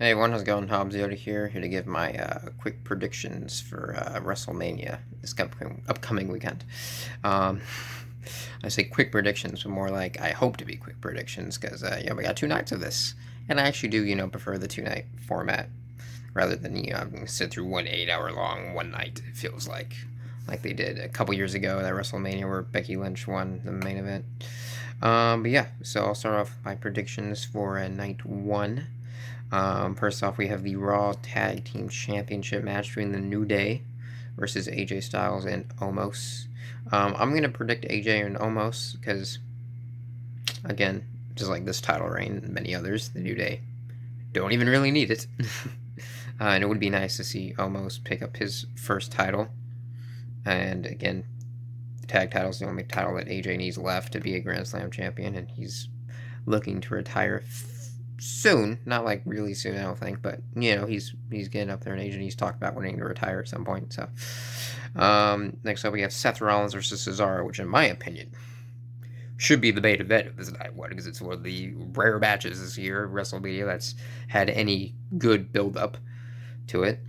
Hey everyone, how's it going? Hobbs Yoda here to give my quick predictions for WrestleMania this upcoming weekend. Um, I say quick predictions, but more like I hope to be quick predictions because we got 2 nights of this, and I actually do prefer the 2 night format rather than I'm gonna sit through 1 8 hour long one night. It feels like they did a couple years ago at WrestleMania where Becky Lynch won the main event. But yeah, so I'll start off my predictions for night one. First off, we have the Raw Tag Team Championship match between the New Day versus AJ Styles and Omos. I'm going to predict AJ and Omos because, again, just like this title reign and many others, the New Day don't even really need it. And it would be nice to see Omos pick up his first title. And again, the tag title is the only title that AJ needs left to be a Grand Slam champion, and he's looking to retire soon, not like really soon, I don't think, but he's getting up there in age and he's talked about wanting to retire at some point. So next up we have Seth Rollins versus Cesaro, which in my opinion should be the main event of this night one because it's one of the rare matches this year at WrestleMania that's had any good build up to it.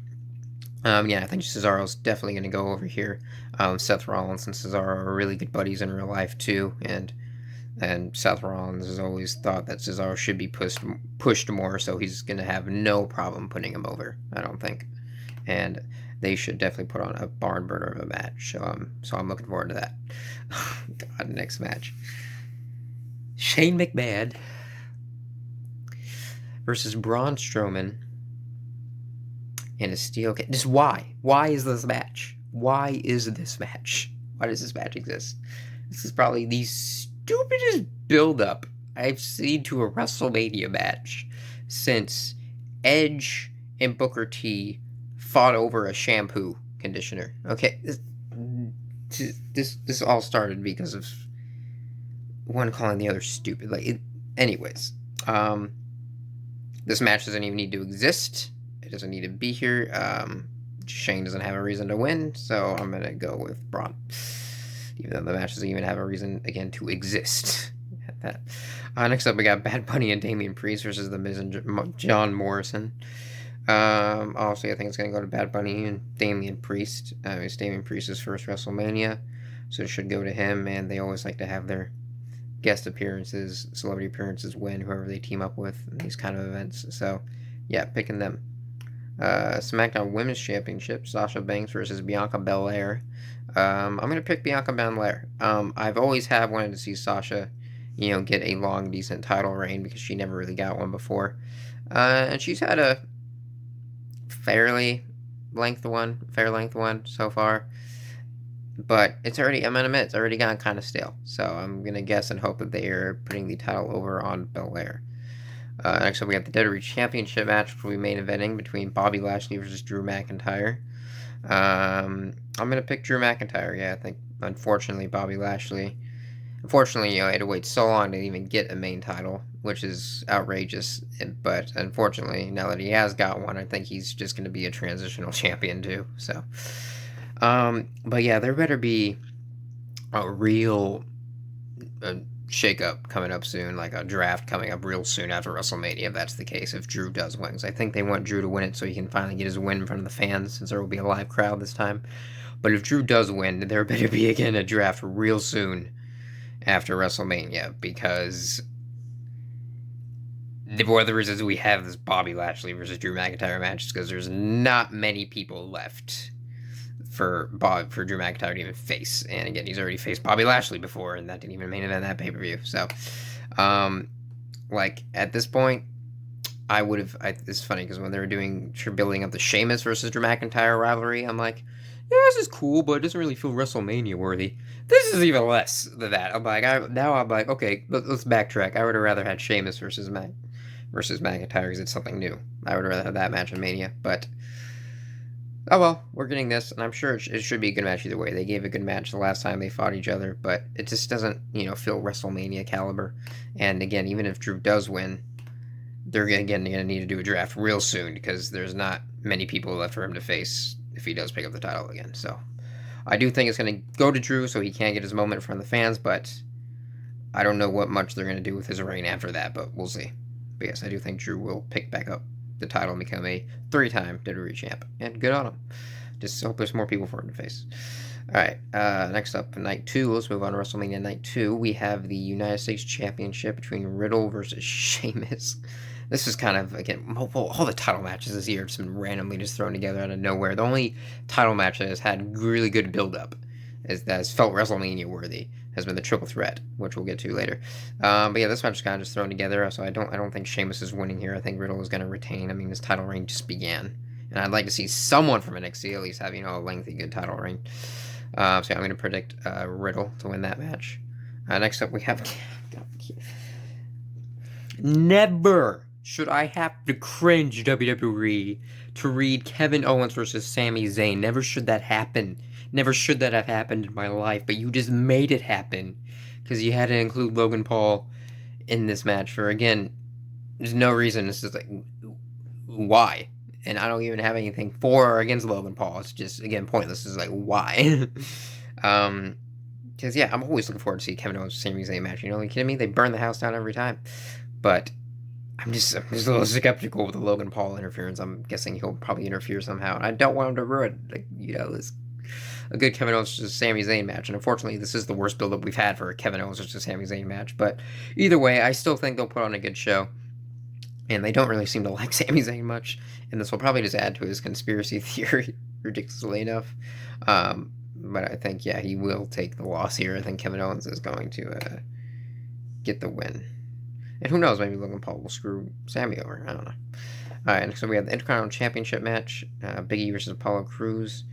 I think Cesaro's definitely going to go over here. Seth Rollins and Cesaro are really good buddies in real life too, and Seth Rollins has always thought that Cesaro should be pushed more, so he's going to have no problem putting him over, I don't think. And they should definitely put on a barn burner of a match. So I'm looking forward to that. God, next match. Shane McMahon versus Braun Strowman in a steel cage. Just why? Why is this match? Why is this match? Why does this match exist? This is probably the stupidest build-up I've seen to a WrestleMania match since Edge and Booker T fought over a shampoo conditioner. Okay, this all started because of one calling the other stupid. Anyways, this match doesn't even need to exist. It doesn't need to be here. Shane doesn't have a reason to win, so I'm gonna go with Braun. Even though the match doesn't even have a reason, again, to exist. That. Next up, we got Bad Bunny and Damian Priest versus The Miz and John Morrison. Also, I think it's going to go to Bad Bunny and Damian Priest. It's Damian Priest's first WrestleMania, so it should go to him, and they always like to have their guest appearances, celebrity appearances win whoever they team up with in these kind of events. So, yeah, picking them. SmackDown Women's Championship, Sasha Banks versus Bianca Belair. I'm going to pick Bianca Belair. I've always wanted to see Sasha, get a long, decent title reign because she never really got one before. And she's had a fair length one so far. But it's already gotten kind of stale. So I'm going to guess and hope that they are putting the title over on Belair. Next up, we have the WWE Championship match, which will be main eventing between Bobby Lashley versus Drew McIntyre. I'm going to pick Drew McIntyre. Yeah, I think, unfortunately, Bobby Lashley. Unfortunately, I had to wait so long to even get a main title, which is outrageous. But unfortunately, now that he has got one, I think he's just going to be a transitional champion too. So, but yeah, there better be a real shake-up coming up soon, like a draft coming up real soon after WrestleMania, if that's the case, if Drew does win. Because I think they want Drew to win it so he can finally get his win in front of the fans, since there will be a live crowd this time. But if Drew does win, there better be, again, a draft real soon after WrestleMania, because one of the reasons we have this Bobby Lashley versus Drew McIntyre match is because there's not many people left for Drew McIntyre to even face. And again, he's already faced Bobby Lashley before, and that didn't even main event that pay-per-view. So, at this point, I would have... It's funny, because when they were building up the Sheamus versus Drew McIntyre rivalry, I'm like, yeah, this is cool, but it doesn't really feel WrestleMania worthy. This is even less than that. I'm like, okay, let's backtrack. I would have rather had Sheamus versus McIntyre, because it's something new. I would rather have that match in Mania, but... Oh well, we're getting this, and I'm sure it should be a good match either way. They gave a good match the last time they fought each other, but it just doesn't, feel WrestleMania caliber. And again, even if Drew does win, they're going to need to do a draft real soon, because there's not many people left for him to face if he does pick up the title again. So I do think it's going to go to Drew so he can get his moment in front of the fans, but I don't know what much they're going to do with his reign after that, but we'll see. But yes, I do think Drew will pick back up the title and become a 3-time WWE champ. And good on him. Just hope there's more people for him to face. Alright, next up, night 2. Let's move on to WrestleMania night 2. We have the United States Championship between Riddle versus Sheamus. This is kind of, again, all the title matches this year have just been randomly just thrown together out of nowhere. The only title match that has had really good build-up, that has felt WrestleMania worthy, has been the triple threat, which we'll get to later. But yeah, this match is kind of just thrown together, so I don't think Sheamus is winning here. I think Riddle is going to retain. I mean, his title reign just began, and I'd like to see someone from NXT at least have, a lengthy, good title reign. So yeah, I'm going to predict Riddle to win that match. Next up, we have... Never should I have to cringe, WWE, to read Kevin Owens versus Sami Zayn. Never should that happen. Never should that have happened in my life, but you just made it happen because you had to include Logan Paul in this match for, again, there's no reason. It's just like, why? And I don't even have anything for or against Logan Paul. It's just, again, pointless. It's like, why? Because, yeah, I'm always looking forward to see Kevin Owens Sami Zayn match. You know, are you kidding me? They burn the house down every time. But I'm just a little skeptical with the Logan Paul interference. I'm guessing he'll probably interfere somehow. And I don't want him to ruin, this a good Kevin Owens versus Sami Zayn match. And unfortunately, this is the worst build-up we've had for a Kevin Owens versus Sami Zayn match. But either way, I still think they'll put on a good show. And they don't really seem to like Sami Zayn much. And this will probably just add to his conspiracy theory, ridiculously enough. But I think, yeah, he will take the loss here. I think Kevin Owens is going to get the win. And who knows, maybe Logan Paul will screw Sami over. I don't know. Alright, next up we have the Intercontinental Championship match. Big E versus Apollo Crews.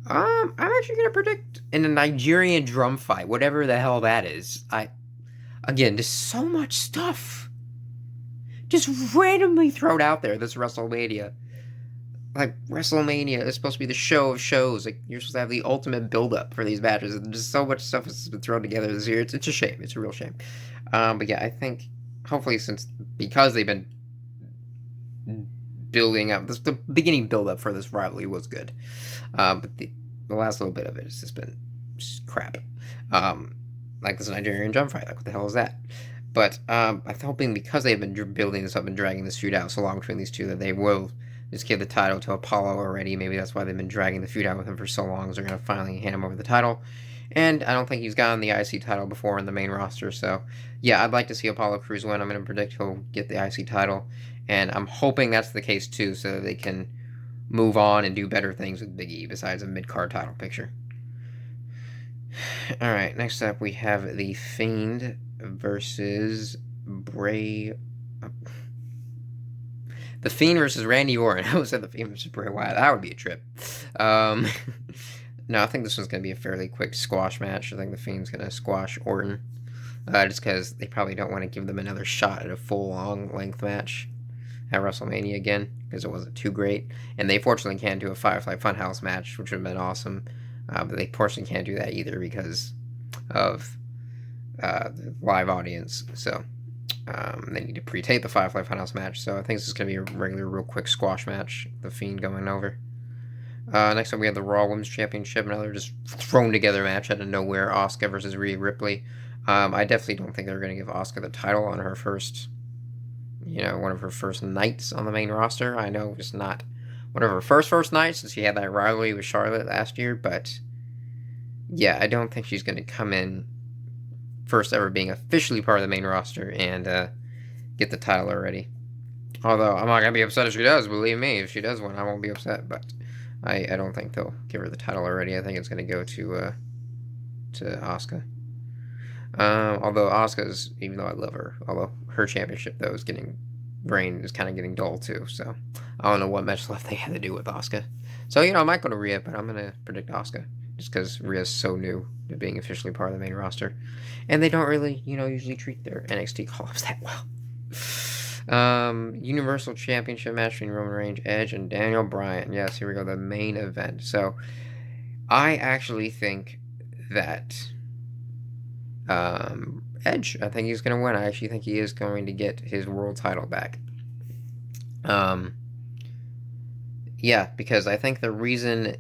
I'm actually going to predict in a Nigerian drum fight, whatever the hell that is. Again, there's so much stuff just randomly thrown out there this WrestleMania. Like, WrestleMania is supposed to be the show of shows. Like, you're supposed to have the ultimate build-up for these matches. And just so much stuff has been thrown together this year. It's a shame. It's a real shame. But yeah, I think, hopefully, because they've been building up, the beginning build-up for this rivalry was good. But the last little bit of it has just been crap. Like this Nigerian drum fight. Like, what the hell is that? But I'm hoping because they've been building this up and dragging this feud out so long between these two that they will just give the title to Apollo already. Maybe that's why they've been dragging the feud out with him for so long, is they're going to finally hand him over the title. And I don't think he's gotten the IC title before in the main roster, so yeah, I'd like to see Apollo Crews win. I'm going to predict he'll get the IC title, and I'm hoping that's the case too, so that they can move on and do better things with Big E besides a mid-card title picture. Alright, next up we have The Fiend versus Bray... The Fiend versus Randy Orton. I almost said The Fiend versus Bray Wyatt. That would be a trip. No, I think this one's going to be a fairly quick squash match. I think The Fiend's going to squash Orton. Just because they probably don't want to give them another shot at a full long-length match at WrestleMania again, because it wasn't too great. And they fortunately can't do a Firefly Funhouse match, which would have been awesome. But they fortunately can't do that either because of the live audience. So they need to pre-tape the Firefly Funhouse match. So I think this is going to be a regular, real quick squash match. The Fiend going over. Next up, we have the Raw Women's Championship. Another just thrown together match out of nowhere. Asuka versus Rhea Ripley. I definitely don't think they're going to give Asuka the title on her first, one of her first nights on the main roster. I know it's not one of her first nights since she had that rivalry with Charlotte last year, but yeah, I don't think she's going to come in first ever being officially part of the main roster and get the title already. Although, I'm not going to be upset if she does, believe me. If she does win, I won't be upset, but I don't think they'll give her the title already. I think it's going to go to Asuka. Although Asuka's, even though I love her, although her championship, though, is reign is kind of getting dull, too, so I don't know what match left they had to do with Asuka. So, I might go to Rhea, but I'm going to predict Asuka, just because Rhea's so new to being officially part of the main roster, and they don't really, usually treat their NXT call-ups that well. Universal Championship match between Roman Reigns, Edge, and Daniel Bryan. Yes, here we go, the main event. So, I actually think that Edge, I think he's going to win. I actually think he is going to get his world title back. Yeah, because I think the reason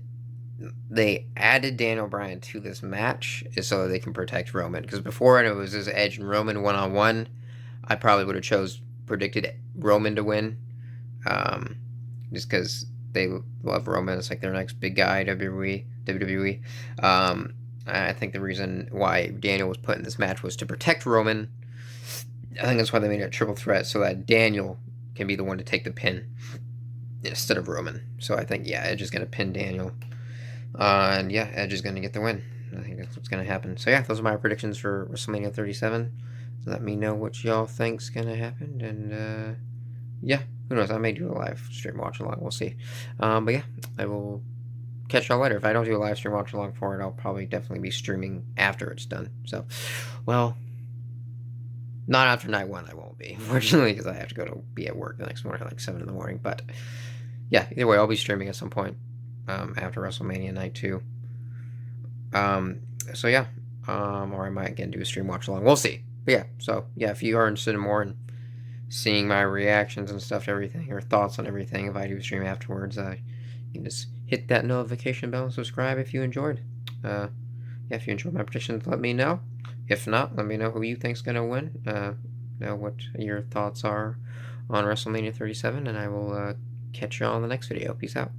they added Daniel Bryan to this match is so that they can protect Roman. Because before it was just Edge and Roman one-on-one, I probably would have predicted Roman to win. just because they love Roman. It's like their next big guy, WWE. I think the reason why Daniel was put in this match was to protect Roman. I think that's why they made it a triple threat, so that Daniel can be the one to take the pin instead of Roman. So I think, yeah, Edge is going to pin Daniel. And yeah, Edge is going to get the win. I think that's what's going to happen. So yeah, those are my predictions for WrestleMania 37. Let me know what y'all think's going to happen. And yeah, who knows? I may do a live stream watch along. We'll see. But yeah, I will catch y'all later. If I don't do a live stream watch along for it, I'll probably definitely be streaming after it's done. So, well, not after night one, I won't be, unfortunately, because I have to go to be at work the next morning, like 7 in the morning. But yeah, either way, I'll be streaming at some point after WrestleMania night 2. So yeah, or I might again do a stream watch along. We'll see. But yeah, so yeah, if you are interested in more in seeing my reactions and stuff to everything, or thoughts on everything, if I do stream afterwards, you can just hit that notification bell and subscribe if you enjoyed. Yeah, if you enjoyed my predictions, let me know. If not, let me know who you think's gonna win. Know what your thoughts are on WrestleMania 37, and I will catch you all in the next video. Peace out.